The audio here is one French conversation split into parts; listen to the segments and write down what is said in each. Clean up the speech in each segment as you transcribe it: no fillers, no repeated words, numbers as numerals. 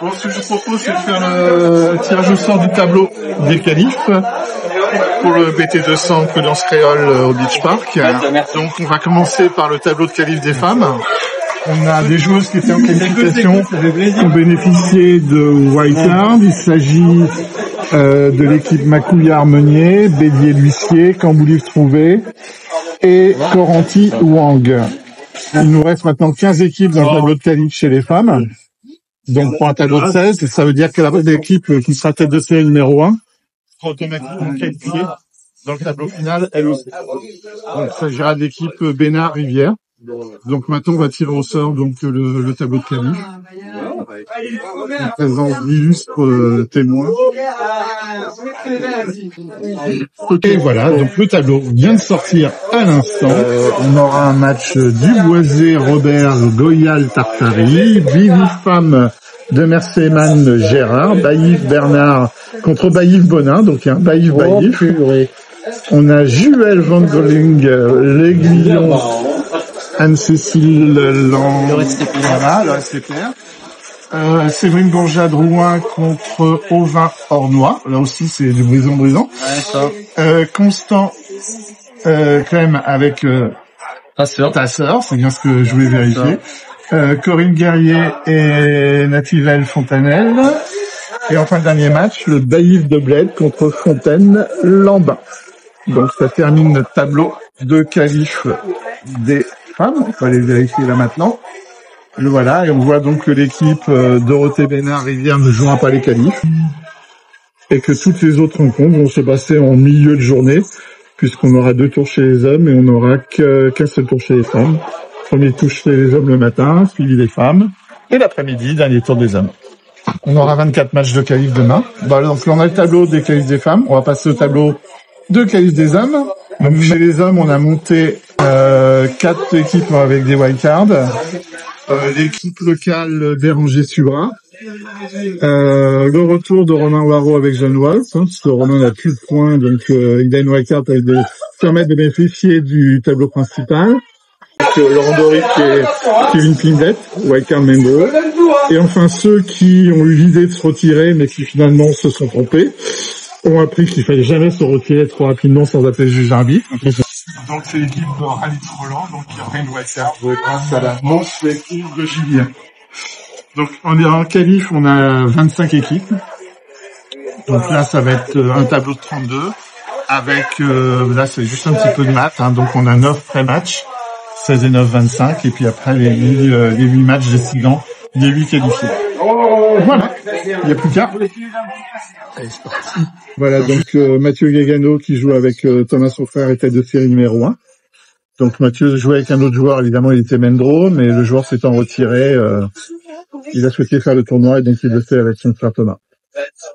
Bon, ce que je propose, c'est de faire le tirage au sort du tableau des qualifs pour le BT200 Prudence Créole au Beach Park. Donc, on va commencer par le tableau de qualifs des femmes. On a des joueuses qui étaient en qualification qui ont bénéficié de wildcard. Il s'agit de l'équipe Macouillard-Meunier, Bédier-L'Huissier, Camboulive-Trouvé et Coranty Wang. Il nous reste maintenant 15 équipes dans le tableau de qualif chez les femmes. Donc pour un tableau de 16, ça veut dire que l'équipe qui sera tête de série numéro 1 sera automatiquement qualifiée dans le tableau final, elle aussi. Donc il s'agira de l'équipe Bénard-Rivière. Donc maintenant on va tirer au sort donc le tableau de qualif. En présence d'illustres témoins. Et voilà, donc le tableau vient de sortir à l'instant. On aura un match Duboisé, Robert, Goyal, Tartari, Vivi Femme de Merceman, Gérard, Baïf, Bernard contre Baïf Bonin, donc il y a un Baïf. On a Juel Van Goling, l'Aiguillon, Anne-Cécile le reste clair. Séverine Bourgeat Drouin contre Auvin Ornois. Là aussi, c'est du brisant. Constant Clem avec ta sœur, c'est bien ce que je voulais vérifier. Corinne Guerrier et Nativelle Fontanelle. Et enfin, le dernier match, le Baïf de Bled contre Fontaine-Lambin. Donc, ça termine notre tableau de qualif des femmes. On va aller vérifier là maintenant. Le voilà, et on voit donc que l'équipe Dorothée Bénard Rivière ne jouera pas les qualifs. Et que toutes les autres rencontres vont se passer en milieu de journée, puisqu'on aura 2 tours chez les hommes et on n'aura qu'un seul tour chez les femmes. Premier tour chez les hommes le matin, suivi des femmes. Et l'après-midi, dernier tour des hommes. On aura 24 matchs de qualif demain. Bah, donc là, on a le tableau des qualifs des femmes. On va passer au tableau de qualif des hommes. Donc chez les hommes, on a monté 4 équipes avec des wildcards. L'équipe locale Béranger-Subra. Le retour de Romain Waro avec Jeanne Wolf, parce que Romain n'a plus de points, donc il a une wildcard pour permettre de bénéficier du tableau principal. Avec Laurent Doric et Kevin Pindette, wildcard member. Et enfin ceux qui ont eu l'idée de se retirer, mais qui finalement se sont trompés, ont appris qu'il fallait jamais se retirer trop rapidement sans appeler le juge d'arbitre. Donc c'est l'équipe de Rallye Roland, donc qui aura une wildcard grâce à la manche lecture de Julien. Donc on est en qualif, on a 25 équipes. Donc là ça va être un tableau de 32 avec là c'est juste un petit peu de maths, donc on a 9 pré-matchs, 16 et 9, 25, et puis après les 8 matchs décidant des 8 qualifiés. Voilà, il n'y a plus qu'à. Voilà, donc Mathieu Gagano qui joue avec Thomas Souffer et tête de série numéro 1. Donc Mathieu jouait avec un autre joueur, évidemment il était Mendro, mais le joueur s'étant retiré, il a souhaité faire le tournoi et donc il le fait avec son frère Thomas.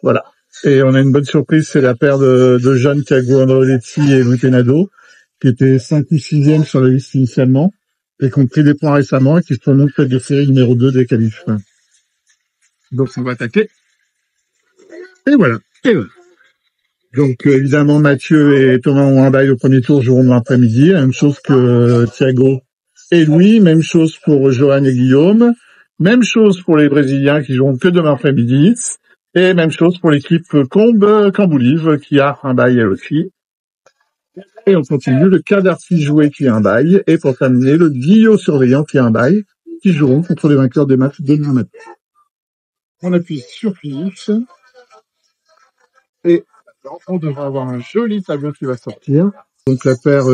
Voilà. Et on a une bonne surprise, c'est la paire de jeunes Thiago Androletti et Louis Penado, qui étaient 5 ou 6e sur la liste initialement, et qui ont pris des points récemment et qui sont donc tête de série numéro 2 des qualifs. Donc on va attaquer. Et voilà. Donc évidemment Mathieu et Thomas ont un bail au premier tour, joueront dans l'après-midi. Même chose que Thiago et Louis. Même chose pour Johan et Guillaume. Même chose pour les Brésiliens qui joueront que demain après-midi. Et même chose pour l'équipe Camboulive qui a un bail elle aussi. Et on continue le cas d'Arcy joué qui a un bail. Et pour terminer, le Guillaume surveillant qui a un bail, qui joueront contre les vainqueurs des matchs de demain matin. On appuie sur Finish. Et on devra avoir un joli tableau qui va sortir. Donc la paire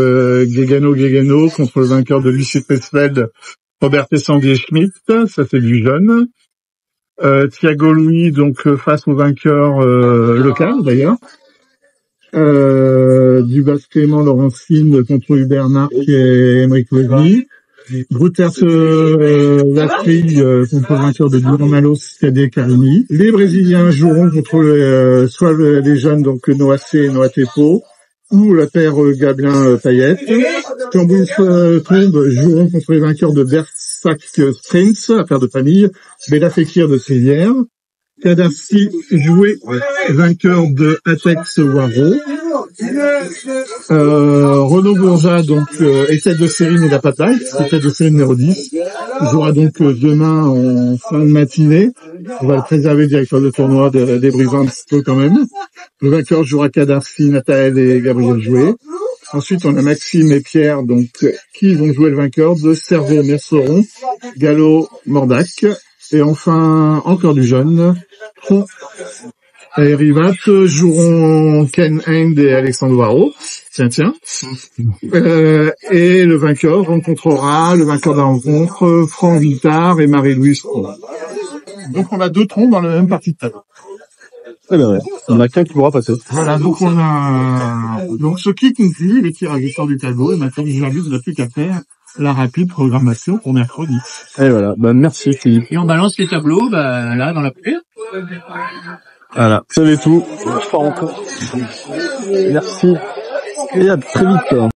Guégano contre le vainqueur de l'UC Pesfeld, Robert Tessandier Schmidt, ça c'est du jeune. Thiago Louis donc face au vainqueur local d'ailleurs. Dubas Clément Laurentine contre Hubert Marc et Émeric Levy. Bruters Latry contre le vainqueur de Malos Cadet Carimi. Les Brésiliens joueront contre soit les jeunes, donc Noah C et Noah Tepo, ou la paire Gablin Payette. Cambouis Tombe joueront contre les vainqueurs de Bersac Sprints, la paire de famille, Bella Fekir de Sévière. Kadhafi joué, vainqueur de Atex Waro. Renaud Bourgeat, donc, est tête de série mais n'a pas de taille, c'est tête de série numéro 10. Il jouera donc demain en fin de matinée. On va le préserver, directeur de tournoi, débriefant un petit peu quand même. Le vainqueur jouera Kadhafi, Nathaël et Gabriel Jouet. Ensuite, on a Maxime et Pierre, donc, qui vont jouer le vainqueur de Cerveau Merceron, Gallo Mordac. Et enfin, encore du jeune, Tron et Rivat joueront Ken Hand et Alexandre Waro. Tiens. Et le vainqueur rencontrera le vainqueur de la rencontre, Franck Vittard et Marie-Louise Tron. Donc, on a 2 troncs dans la même partie de table. Eh ben ouais, on a qu'un qui pourra passer. Voilà, donc ce qui conclut les tirs à l'histoire du tableau, et maintenant, aujourd'hui, vous n'avez plus qu'à faire la rapide programmation pour mercredi. Et voilà, merci Philippe. Et on balance les tableaux, là, dans la poubelle. Voilà, vous savez tout. Merci. Et à très vite.